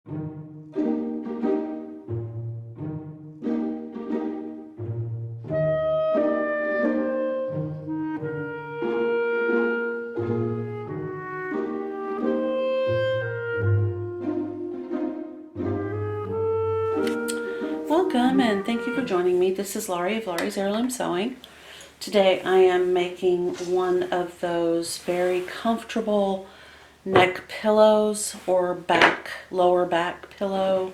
Welcome and thank you for joining me. This is Laurie of Laurie's Heirloom Sewing. Today I am making one of those very comfortable neck pillows or lower back pillow.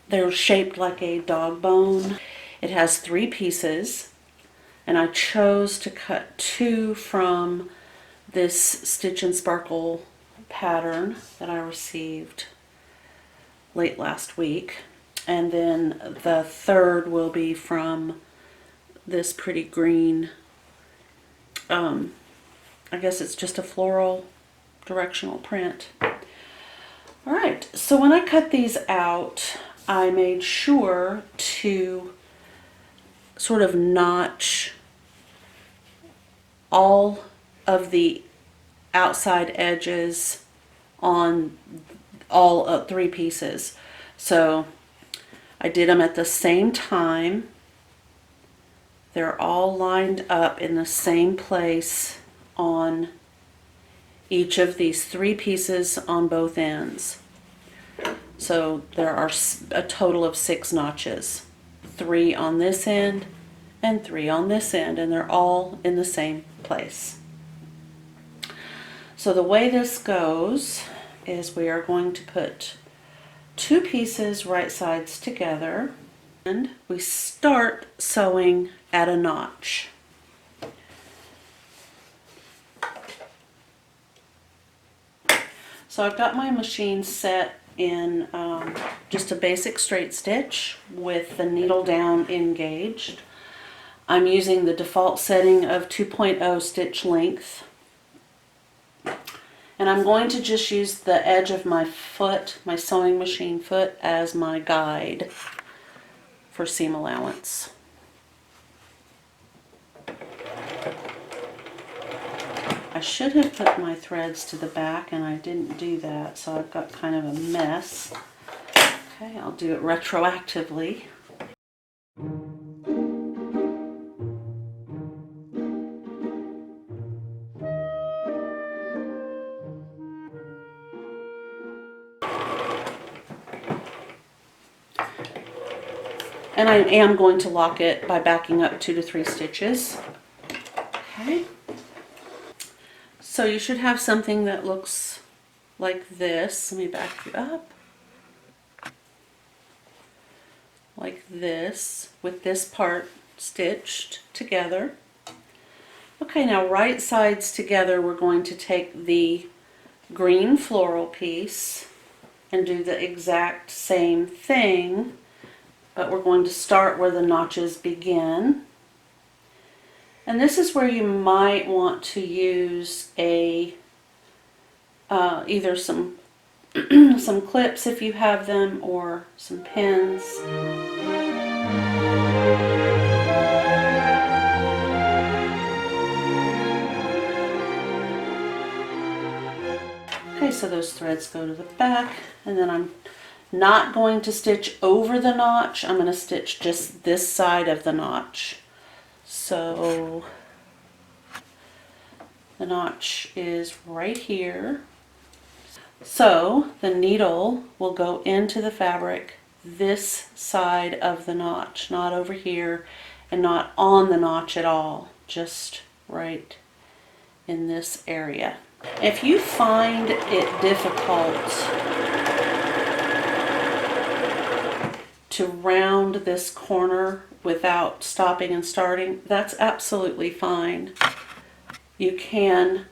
They're shaped like a dog bone. It has 3 pieces and I chose to cut 2 from this Stitch and Sparkle pattern that I received late last week, and then the 3rd will be from this pretty green, I guess it's just a floral directional print. Alright, so when I cut these out, I made sure to sort of notch all of the outside edges on all 3 pieces. So I did them at the same time. They're all lined up in the same place on each of these 3 pieces on both ends. So there are a total of 6 notches, 3 on this end and 3 on this end, and they're all in the same place. So the way this goes is we are going to put 2 pieces right sides together, and we start sewing at a notch. So I've got my machine set in just a basic straight stitch with the needle down engaged. I'm using the default setting of 2.0 stitch length. And I'm going to just use the edge of my foot, my sewing machine foot, as my guide for seam allowance. I should have put my threads to the back and I didn't do that, so I've got kind of a mess. Okay, I'll do it retroactively. And I am going to lock it by backing up 2 to 3 stitches. Okay. So you should have something that looks like this. Let me back you up. Like this, with this part stitched together. Okay, now right sides together, we're going to take the green floral piece and do the exact same thing. But we're going to start where the notches begin. And this is where you might want to use a either some some clips if you have them, or some pins. Okay, so those threads go to the back, and then I'm not going to stitch over the notch. I'm going to stitch just this side of the notch. So the notch is right here. So the needle will go into the fabric this side of the notch, not over here and not on the notch at all, just right in this area. If you find it difficult to round this corner without stopping and starting, that's absolutely fine. You can,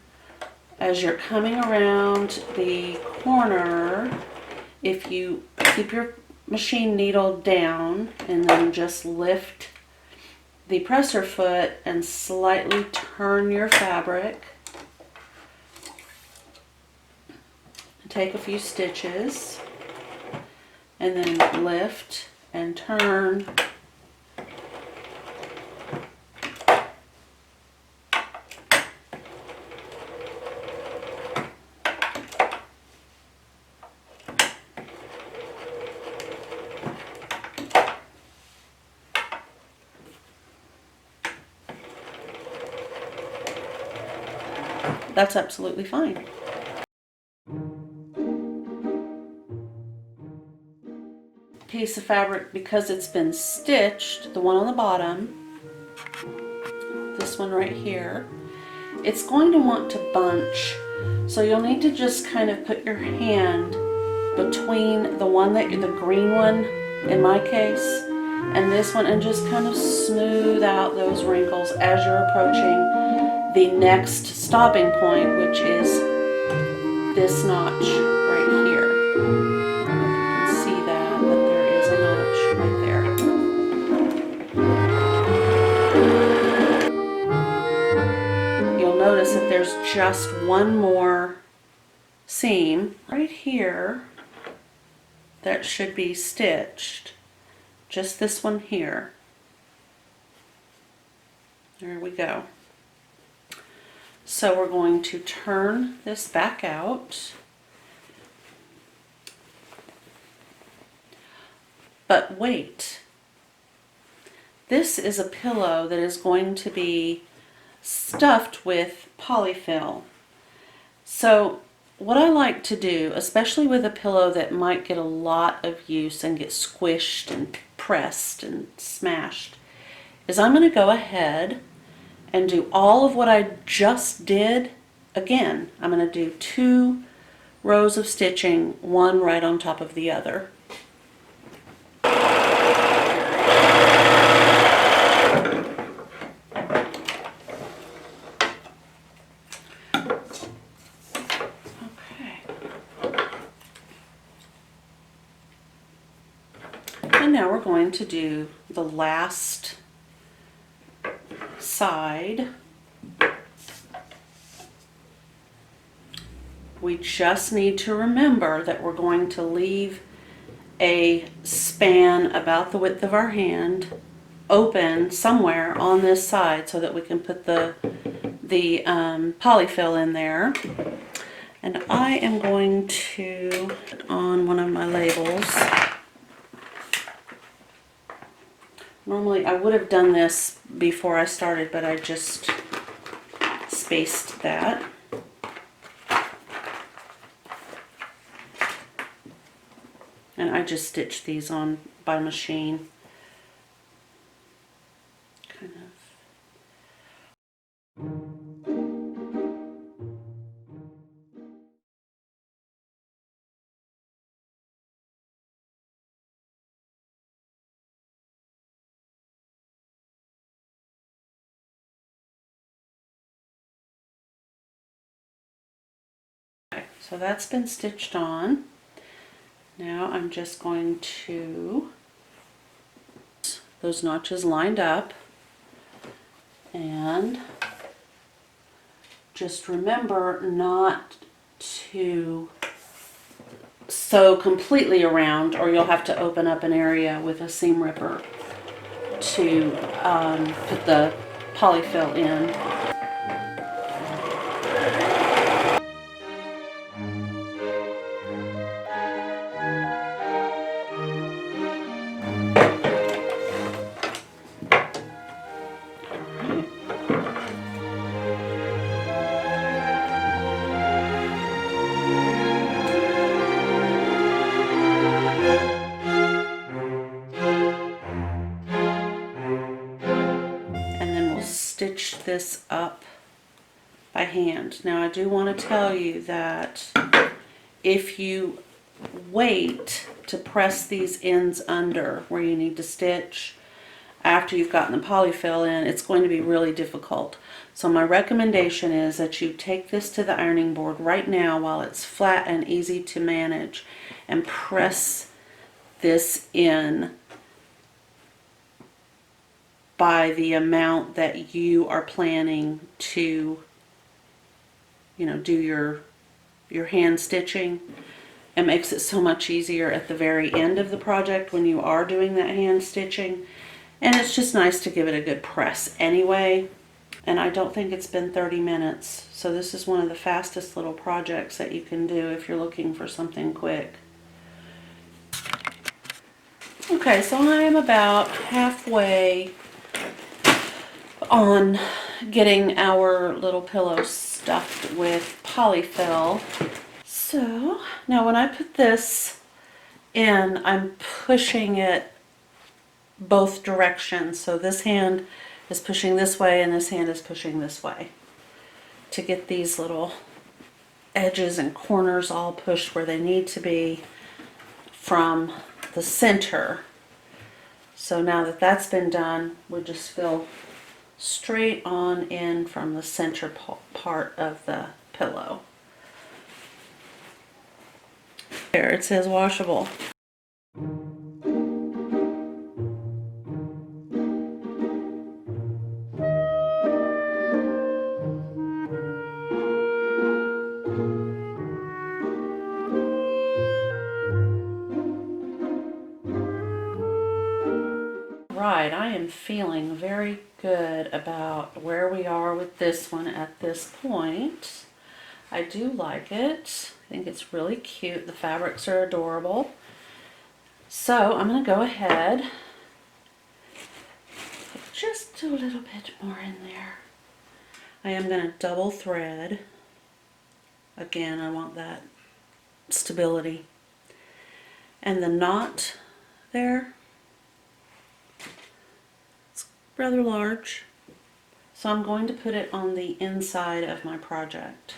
as you're coming around the corner, if you keep your machine needle down and then just lift the presser foot and slightly turn your fabric, take a few stitches and then lift and turn. that's absolutely fine. Piece of fabric, because it's been stitched, the one on the bottom, this one right here, it's going to want to bunch. So you'll need to just kind of put your hand between the one that the green one in my case and this one, and just kind of smooth out those wrinkles as you're approaching the next stopping point, which is this notch right here. I don't know if you can see that, but there is a notch right there. You'll notice that there's just one more seam right here that should be stitched. Just this one here. There we go. So we're going to turn this back out. But wait. This is a pillow that is going to be stuffed with polyfill. So what I like to do, especially with a pillow that might get a lot of use and get squished and pressed and smashed, is I'm going to go ahead and do all of what I just did again. I'm going to do 2 rows of stitching, one right on top of the other. Now we're going to do the last side. We just need to remember that we're going to leave a span about the width of our hand open somewhere on this side so that we can put the polyfill in there. And I am going to put on one of my labels. Normally I would have done this before I started, but I just spaced that. And I just stitched these on by machine. Kind of. So that's been stitched on. Now I'm just going to those notches lined up, and just remember not to sew completely around, or you'll have to open up an area with a seam ripper to put the polyfill in. Stitch this up by hand. Now I do want to tell you that if you wait to press these ends under where you need to stitch after you've gotten the polyfill in, it's going to be really difficult. So my recommendation is that you take this to the ironing board right now while it's flat and easy to manage and press this in by the amount that you are planning to, do your hand stitching. It makes it so much easier at the very end of the project when you are doing that hand stitching. And it's just nice to give it a good press anyway. And I don't think it's been 30 minutes. So this is one of the fastest little projects that you can do if you're looking for something quick. Okay, so I am about halfway on getting our little pillow stuffed with polyfill. So now when I put this in, I'm pushing it both directions. So this hand is pushing this way and this hand is pushing this way to get these little edges and corners all pushed where they need to be from the center. So now that that's been done, we just fill straight on in from the center part of the pillow. There, it says washable. Right, I am feeling very good about where we are with this one at this point. I do like it. I think it's really cute. The fabrics are adorable. So I'm going to go ahead, put just a little bit more in there. I am going to double thread. Again, I want that stability. And the knot there, it's rather large. So I'm going to put it on the inside of my project.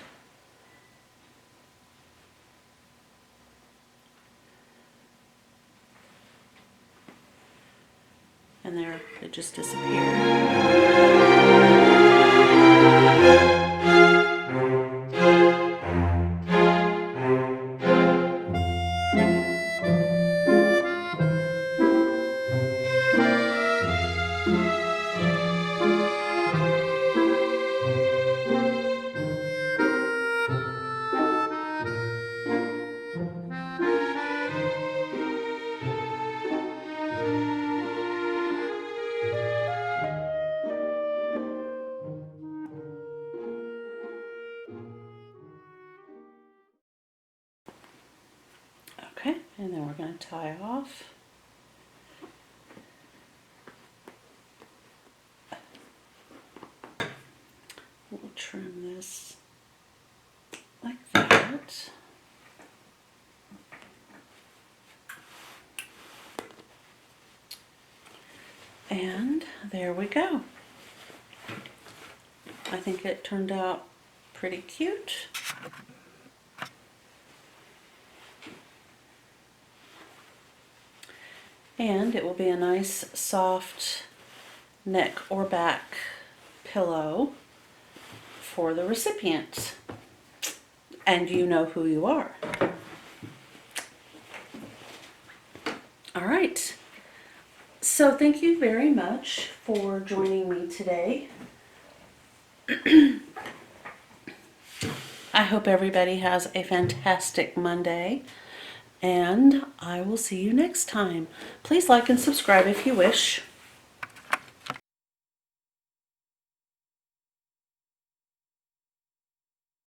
And there, it just disappeared. Okay, and then we're going to tie off. We'll trim this like that. And there we go. I think it turned out pretty cute. And it will be a nice soft neck or back pillow for the recipient. And you know who you are. All right. So thank you very much for joining me today. I hope everybody has a fantastic Monday. And I will see you next time. Please like and subscribe if you wish.